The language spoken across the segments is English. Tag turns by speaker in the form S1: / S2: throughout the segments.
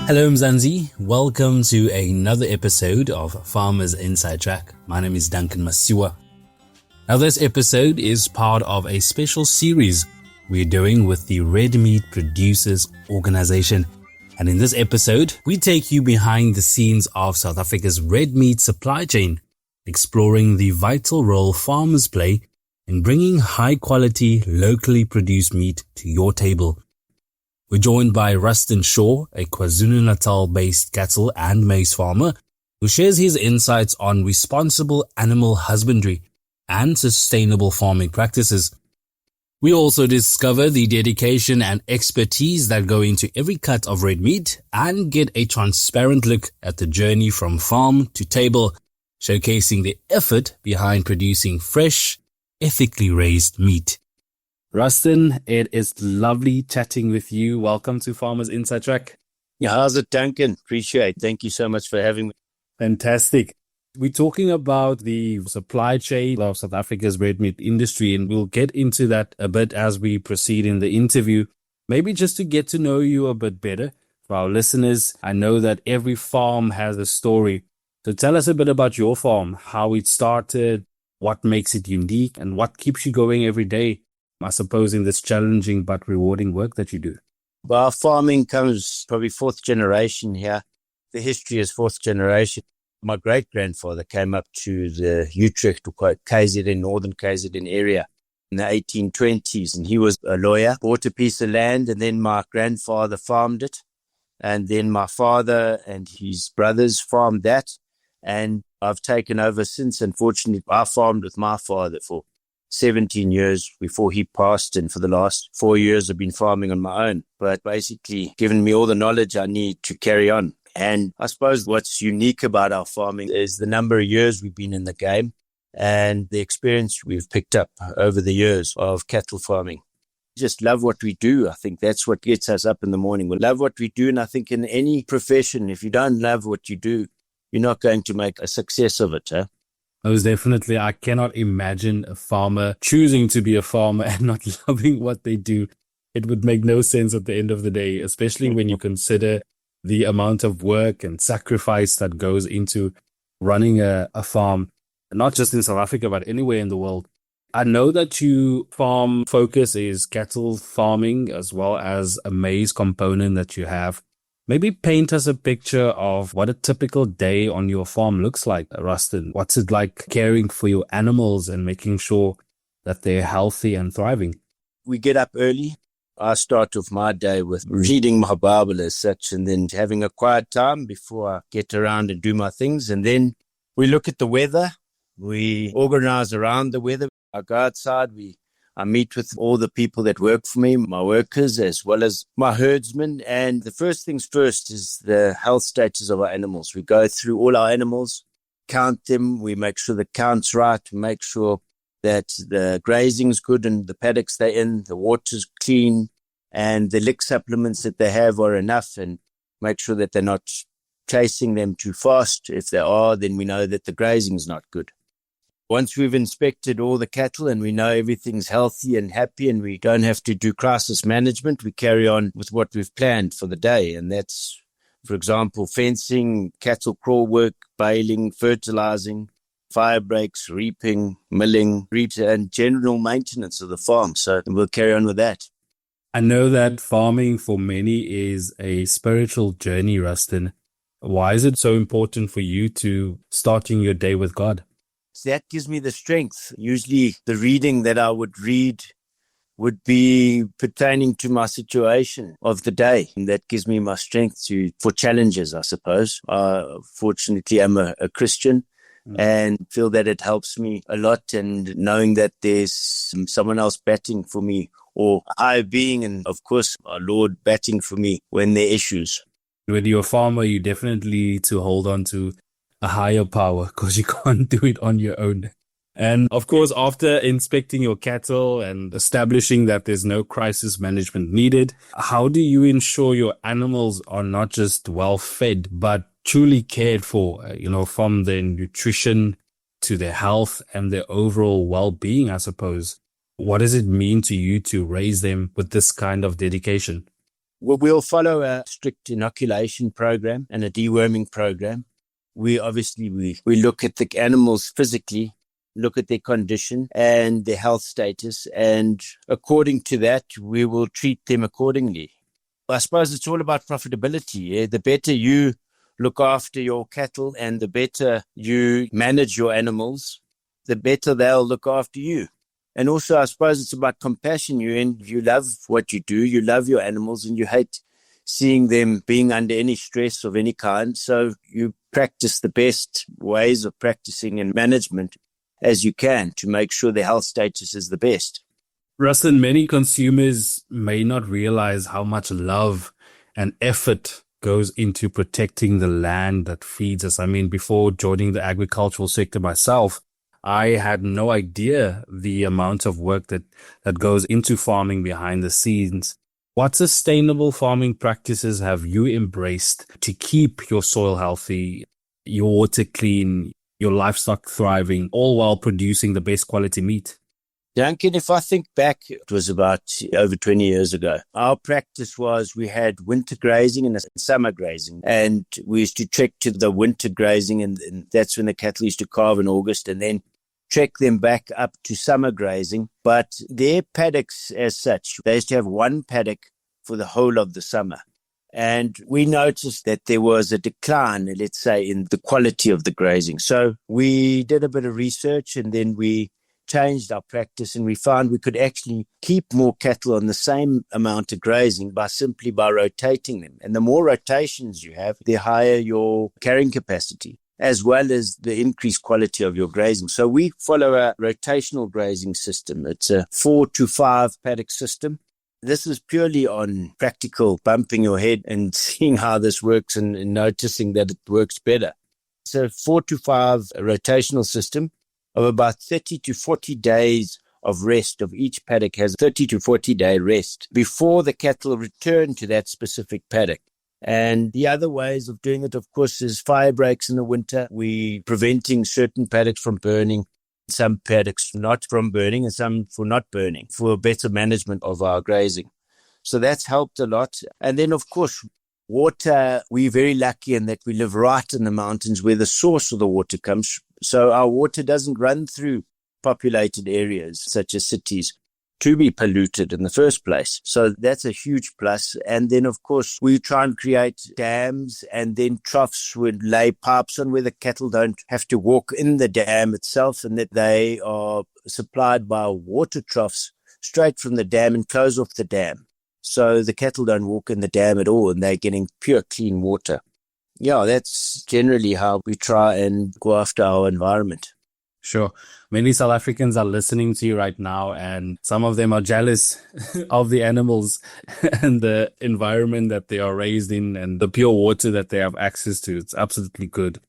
S1: Hello Mzansi, welcome to another episode of Farmers Inside Track. My name is Duncan Masiwa. Now this episode is part of a special series we're doing with the Red Meat Producers Organization. And in this episode, we take you behind the scenes of South Africa's red meat supply chain, exploring the vital role farmers play in bringing high quality, locally produced meat to your table. We're joined by Rustin Shawe, a KwaZulu-Natal-based cattle and maize farmer, who shares his insights on responsible animal husbandry and sustainable farming practices. We also discover the dedication and expertise that go into every cut of red meat and get a transparent look at the journey from farm to table, showcasing the effort behind producing fresh, ethically raised meat. Rustin, it is lovely chatting with you. Welcome to Farmers Inside Track.
S2: Yeah, how's it, Duncan? Appreciate it. Thank you so much for having me.
S1: Fantastic. We're talking about the supply chain of South Africa's red meat industry, and we'll get into that a bit as we proceed in the interview. Maybe just to get to know you a bit better. For our listeners, I know that every farm has a story. So tell us a bit about your farm, how it started, what makes it unique, and what keeps you going every day, I suppose, in this challenging but rewarding work that you do.
S2: Well, our farming comes probably fourth generation here. The history is fourth generation. My great-grandfather came up to the Utrecht, or KZN, northern KZN area in the 1820s, and he was a lawyer, bought a piece of land, and then my grandfather farmed it, and then my father and his brothers farmed that, and I've taken over since. Unfortunately, I farmed with my father for 17 years before he passed, and for the last 4 years I've been farming on my own, but basically given me all the knowledge I need to carry on. And I suppose what's unique about our farming is the number of years we've been in the game and the experience we've picked up over the years of cattle farming. Just love what we do. I think that's what gets us up in the morning. We love what we do, and I think in any profession, if you don't love what you do, you're not going to make a success of it.
S1: Most definitely. I cannot imagine a farmer choosing to be a farmer and not loving what they do. It would make no sense at the end of the day, especially when you consider the amount of work and sacrifice that goes into running a farm, not just in South Africa, but anywhere in the world. I know that your farm focus is cattle farming as well as a maize component that you have. Maybe paint us a picture of what a typical day on your farm looks like, Rustin. What's it like caring for your animals and making sure that they're healthy and thriving?
S2: We get up early. I start off my day with reading my Bible as such, and then having a quiet time before I get around and do my things. And then we look at the weather. We organize around the weather. I go outside. I meet with all the people that work for me, my workers, as well as my herdsmen. And the first things first is the health status of our animals. We go through all our animals, count them. We make sure the count's right. We make sure that the grazing's good and the paddocks they're in, the water's clean, and the lick supplements that they have are enough, and make sure that they're not chasing them too fast. If they are, then we know that the grazing's not good. Once we've inspected all the cattle and we know everything's healthy and happy and we don't have to do crisis management, we carry on with what we've planned for the day. And that's, for example, fencing, cattle crawl work, baling, fertilizing, fire breaks, reaping, milling, and general maintenance of the farm. So we'll carry on with that.
S1: I know that farming for many is a spiritual journey, Rustin. Why is it so important for you to starting your day with God?
S2: So that gives me the strength. Usually the reading that I would read would be pertaining to my situation of the day. And that gives me my strength for challenges, I suppose. Fortunately, I'm a Christian and feel that it helps me a lot. And knowing that there's someone else batting for me, or I being, and of course, our Lord batting for me when there are issues.
S1: When you're a farmer, you definitely need to hold on to a higher power because you can't do it on your own. And of course, after inspecting your cattle and establishing that there's no crisis management needed, how do you ensure your animals are not just well fed, but truly cared for, from their nutrition to their health and their overall well-being, I suppose? What does it mean to you to raise them with this kind of dedication?
S2: We'll follow a strict inoculation program and a deworming program. We look at the animals physically, look at their condition and their health status, and according to that, we will treat them accordingly. I suppose it's all about profitability. Yeah? The better you look after your cattle and the better you manage your animals, the better they'll look after you. And also, I suppose it's about compassion. You love what you do, you love your animals, and you hate seeing them being under any stress of any kind. So you practice the best ways of practicing and management as you can to make sure their health status is the best.
S1: Rustin, many consumers may not realize how much love and effort goes into protecting the land that feeds us. I mean, before joining the agricultural sector myself, I had no idea the amount of work that goes into farming behind the scenes. What sustainable farming practices have you embraced to keep your soil healthy, your water clean, your livestock thriving, all while producing the best quality meat?
S2: Duncan, if I think back, it was about over 20 years ago. Our practice was we had winter grazing and summer grazing. And we used to trek to the winter grazing, and that's when the cattle used to calve in August, and then trek them back up to summer grazing. But their paddocks as such, they used to have one paddock for the whole of the summer. And we noticed that there was a decline, let's say, in the quality of the grazing. So we did a bit of research, and then we changed our practice, and we found we could actually keep more cattle on the same amount of grazing by rotating them. And the more rotations you have, the higher your carrying capacity, as well as the increased quality of your grazing. So we follow a rotational grazing system. It's a 4 to 5 paddock system. This is purely on practical bumping your head and seeing how this works and noticing that it works better. It's a 4 to 5 rotational system of about 30 to 40 days of rest. Of each paddock has 30 to 40 day rest before the cattle return to that specific paddock. And the other ways of doing it, of course, is fire breaks in the winter. We preventing certain paddocks from burning, some paddocks not from burning, and some for not burning, for better management of our grazing. So that's helped a lot. And then, of course, water, we're very lucky in that we live right in the mountains where the source of the water comes. So our water doesn't run through populated areas such as cities to be polluted in the first place. So that's a huge plus. And then, of course, we try and create dams and then troughs would lay pipes on where the cattle don't have to walk in the dam itself, and that they are supplied by water troughs straight from the dam and close off the dam. So the cattle don't walk in the dam at all, and they're getting pure, clean water. Yeah, that's generally how we try and go after our environment.
S1: Sure. Many South Africans are listening to you right now, and some of them are jealous of the animals and the environment that they are raised in and the pure water that they have access to. It's absolutely good.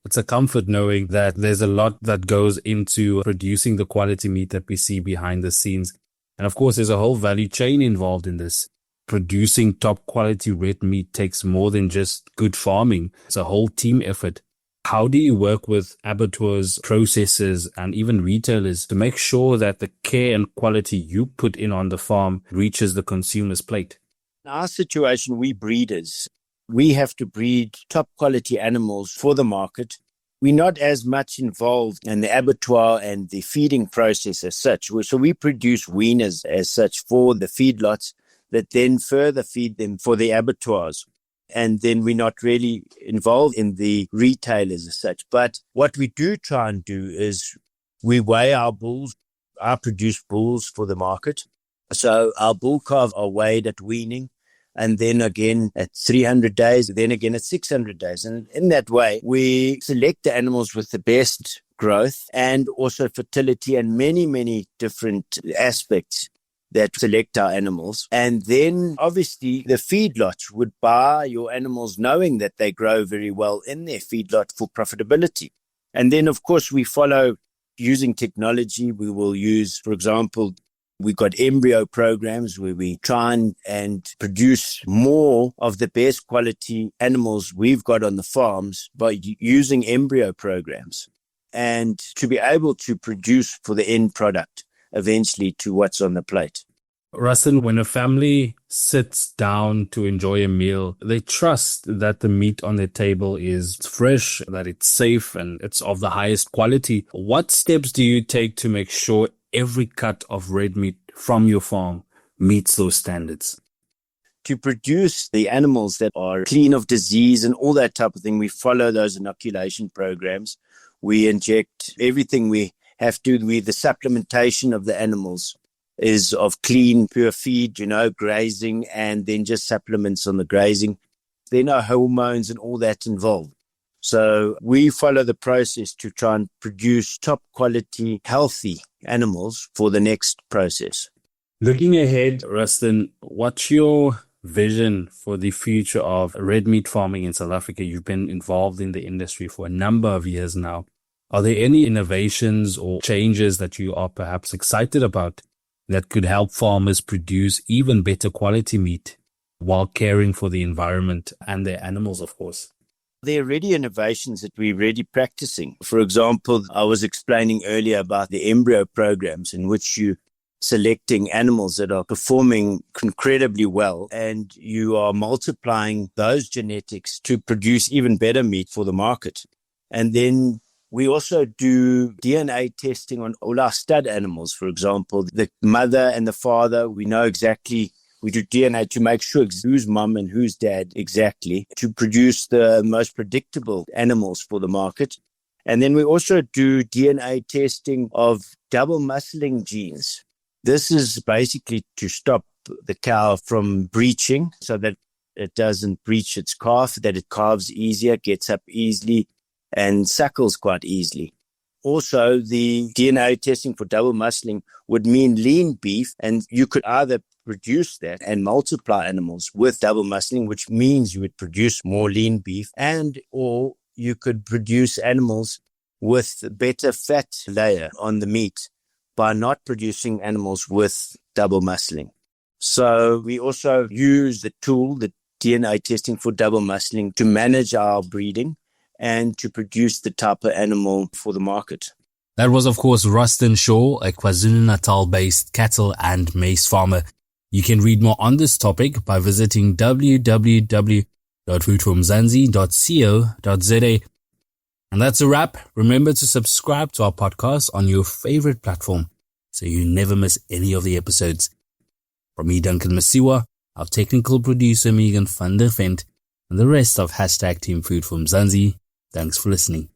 S1: It's a comfort knowing that there's a lot that goes into producing the quality meat that we see behind the scenes. And of course, there's a whole value chain involved in this. Producing top quality red meat takes more than just good farming. It's a whole team effort. How do you work with abattoirs, processors, and even retailers to make sure that the care and quality you put in on the farm reaches the consumer's plate?
S2: In our situation, we breeders. We have to breed top quality animals for the market. We're not as much involved in the abattoir and the feeding process as such. So we produce weaners as such for the feedlots that then further feed them for the abattoirs. And then we're not really involved in the retailers as such. But what we do try and do is we weigh our bulls. I produce bulls for the market. So our bull calves are weighed at weaning, and then again at 300 days, then again at 600 days. And in that way, we select the animals with the best growth and also fertility and many, many different aspects that select our animals. And then obviously the feedlot would buy your animals knowing that they grow very well in their feedlot for profitability. And then of course we follow using technology. We will use, for example, we've got embryo programs where we try and produce more of the best quality animals we've got on the farms by using embryo programs, and to be able to produce for the end product eventually to what's on the plate.
S1: Rustin, when a family sits down to enjoy a meal, they trust that the meat on their table is fresh, that it's safe, and it's of the highest quality. What steps do you take to make sure every cut of red meat from your farm meets those standards?
S2: To produce the animals that are clean of disease and all that type of thing, we follow those inoculation programs. We inject everything we have to. The supplementation of the animals is of clean, pure feed, grazing, and then just supplements on the grazing. There are no hormones and all that involved. So we follow the process to try and produce top quality, healthy animals for the next process.
S1: Looking ahead, Rustin, what's your vision for the future of red meat farming in South Africa? You've been involved in the industry for a number of years now. Are there any innovations or changes that you are perhaps excited about that could help farmers produce even better quality meat while caring for the environment and their animals, of course?
S2: There are already innovations that we're already practicing. For example, I was explaining earlier about the embryo programs in which you selecting animals that are performing incredibly well, and you are multiplying those genetics to produce even better meat for the market. And then we also do DNA testing on all our stud animals. For example, the mother and the father, we know exactly. We do DNA to make sure who's mum and who's dad exactly, to produce the most predictable animals for the market. And then we also do DNA testing of double muscling genes. This is basically to stop the cow from breeching so that it doesn't breech its calf, that it calves easier, gets up easily, and suckles quite easily. Also, the DNA testing for double muscling would mean lean beef, and you could either produce that and multiply animals with double muscling, which means you would produce more lean beef, or you could produce animals with better fat layer on the meat by not producing animals with double muscling. So we also use the tool, the DNA testing for double muscling, to manage our breeding and to produce the type of animal for the market.
S1: That was, of course, Rustin Shawe, a KwaZulu-Natal-based cattle and maize farmer. You can read more on this topic by visiting www.foodformzansi.co.za. And that's a wrap. Remember to subscribe to our podcast on your favorite platform so you never miss any of the episodes. From me, Duncan Masiwa, our technical producer, Megan van der Vent, and the rest of #Team Food from Mzansi. Thanks for listening.